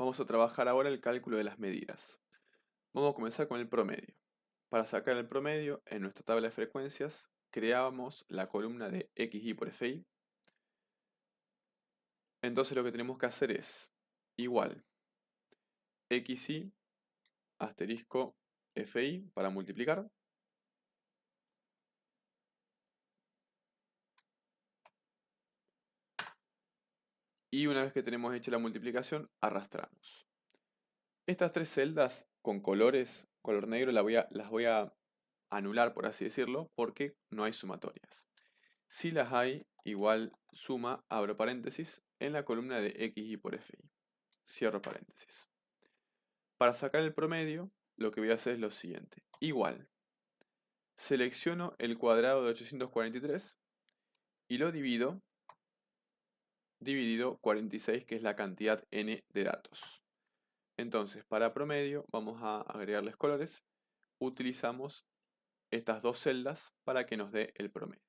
Vamos a trabajar ahora el cálculo de las medidas. Vamos a comenzar con el promedio. Para sacar el promedio, en nuestra tabla de frecuencias, creábamos la columna de XY por FI. Entonces lo que tenemos que hacer es igual XY asterisco FI para multiplicar. Y una vez que tenemos hecha la multiplicación, arrastramos. Estas tres celdas con colores, color negro, las voy a anular, por así decirlo, porque no hay sumatorias. Si las hay, igual suma, abro paréntesis, en la columna de XY por FI. Cierro paréntesis. Para sacar el promedio, lo que voy a hacer es lo siguiente. Igual, selecciono el cuadrado de 843 y lo dividido 46, que es la cantidad n de datos. Entonces, para promedio, vamos a agregarles colores. Utilizamos estas dos celdas para que nos dé el promedio.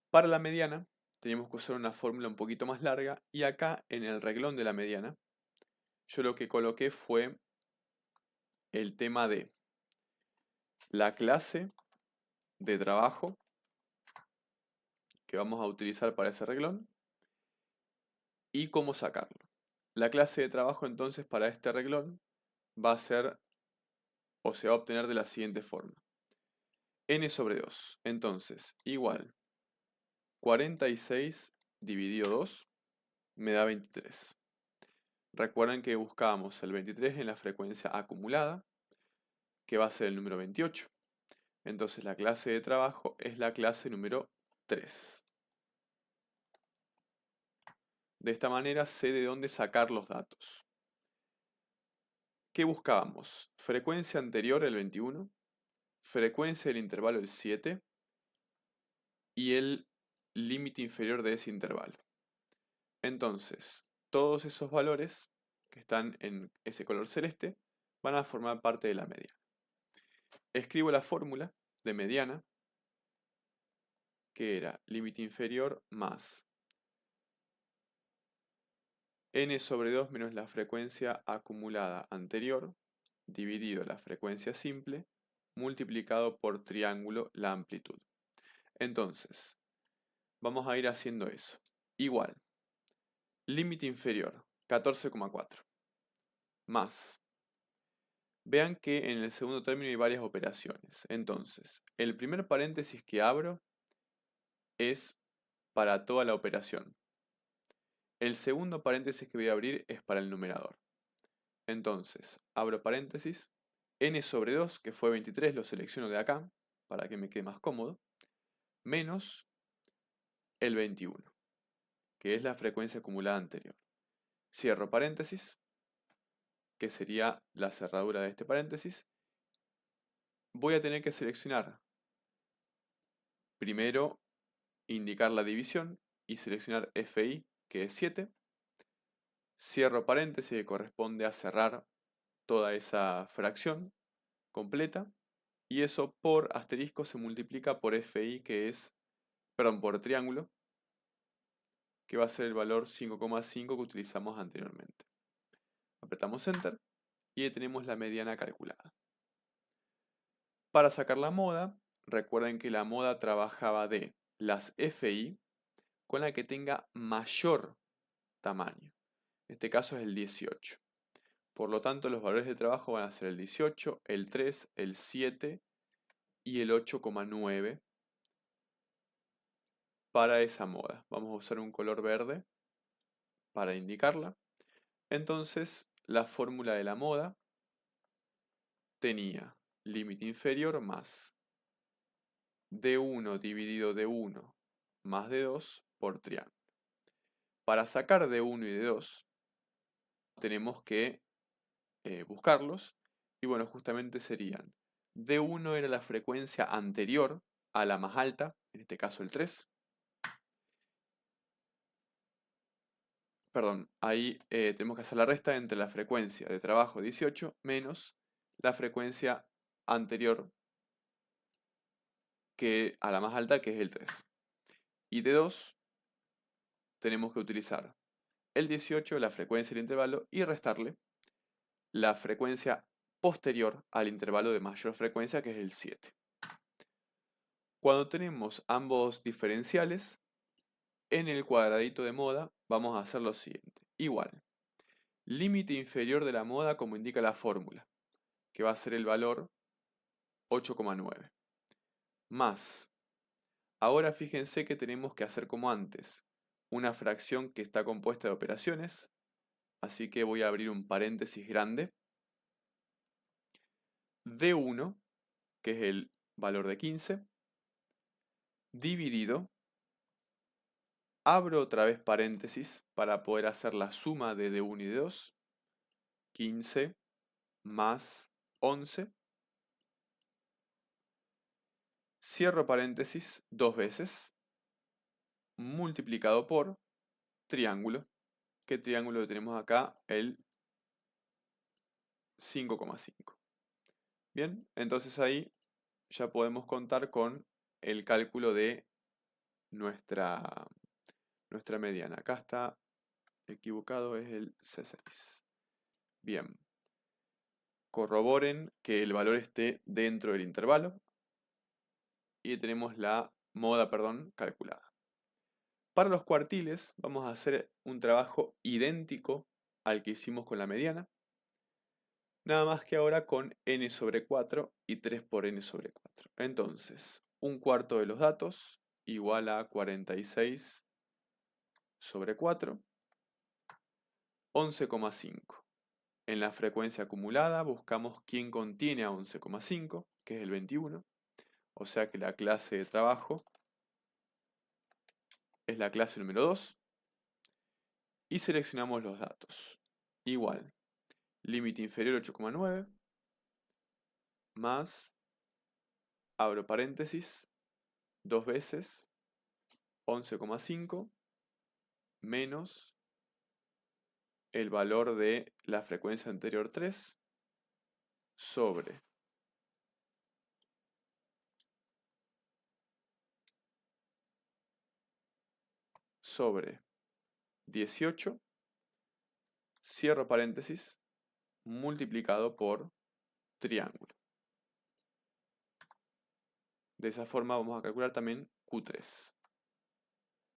Para la mediana, tenemos que usar una fórmula un poquito más larga, y acá en el reglón de la mediana, yo lo que coloqué fue el tema de la clase de trabajo que vamos a utilizar para ese reglón y cómo sacarlo. La clase de trabajo entonces para este reglón va a ser, o se va a obtener de la siguiente forma. N sobre 2, entonces igual 46 dividido 2 me da 23. Recuerden que buscábamos el 23 en la frecuencia acumulada, que va a ser el número 28. Entonces la clase de trabajo es la clase número 3. De esta manera sé de dónde sacar los datos. ¿Qué buscábamos? Frecuencia anterior el 21, frecuencia del intervalo el 7 y el límite inferior de ese intervalo. Entonces, todos esos valores que están en ese color celeste van a formar parte de la mediana. Escribo la fórmula de mediana, que era límite inferior más n sobre 2 menos la frecuencia acumulada anterior, dividido la frecuencia simple, multiplicado por triángulo la amplitud. Entonces, vamos a ir haciendo eso. Igual, límite inferior, 14,4, más. Vean que en el segundo término hay varias operaciones. Entonces, el primer paréntesis que abro es para toda la operación. El segundo paréntesis que voy a abrir es para el numerador. Entonces, abro paréntesis, n sobre 2, que fue 23, lo selecciono de acá, para que me quede más cómodo, menos el 21, que es la frecuencia acumulada anterior. Cierro paréntesis, que sería la cerradura de este paréntesis. Voy a tener que seleccionar, primero, indicar la división y seleccionar FI, que es 7. Cierro paréntesis, que corresponde a cerrar toda esa fracción completa. Y eso por asterisco se multiplica por FI, que es, perdón, por triángulo, que va a ser el valor 5,5 que utilizamos anteriormente. Apretamos Enter y tenemos la mediana calculada. Para sacar la moda, recuerden que la moda trabajaba de las FI con la que tenga mayor tamaño. En este caso es el 18. Por lo tanto, los valores de trabajo van a ser el 18, el 3, el 7 y el 8,9 para esa moda. Vamos a usar un color verde para indicarla. Entonces, la fórmula de la moda tenía límite inferior más D1 dividido D1 más D2 por triángulo. Para sacar D1 y D2 tenemos que buscarlos, y bueno, justamente serían D1 era la frecuencia anterior a la más alta, en este caso el 3. Perdón, ahí tenemos que hacer la resta entre la frecuencia de trabajo 18 menos la frecuencia anterior que a la más alta, que es el 3. Y de 2 tenemos que utilizar el 18 la frecuencia del intervalo y restarle la frecuencia posterior al intervalo de mayor frecuencia, que es el 7. Cuando tenemos ambos diferenciales, en el cuadradito de moda vamos a hacer lo siguiente. Igual, límite inferior de la moda como indica la fórmula, que va a ser el valor 8,9. Más, ahora fíjense que tenemos que hacer como antes, una fracción que está compuesta de operaciones, así que voy a abrir un paréntesis grande. D1, que es el valor de 15, dividido, abro otra vez paréntesis para poder hacer la suma de D1 y D2, 15 más 11, cierro paréntesis dos veces, multiplicado por triángulo. ¿Qué triángulo tenemos acá? El 5,5. Bien, entonces ahí ya podemos contar con el cálculo de nuestra mediana. Acá está equivocado, es el C6. Bien, corroboren que el valor esté dentro del intervalo y tenemos la moda, calculada. Para los cuartiles vamos a hacer un trabajo idéntico al que hicimos con la mediana, nada más que ahora con n sobre 4 y 3 por n sobre 4. Entonces, un cuarto de los datos igual a 46 sobre 4, 11,5. En la frecuencia acumulada buscamos quién contiene a 11,5, que es el 21. O sea que la clase de trabajo es la clase número 2. Y seleccionamos los datos. Igual, límite inferior 8,9, más, abro paréntesis, dos veces, 11,5, menos el valor de la frecuencia anterior 3, sobre 18, cierro paréntesis, multiplicado por triángulo. De esa forma vamos a calcular también Q3.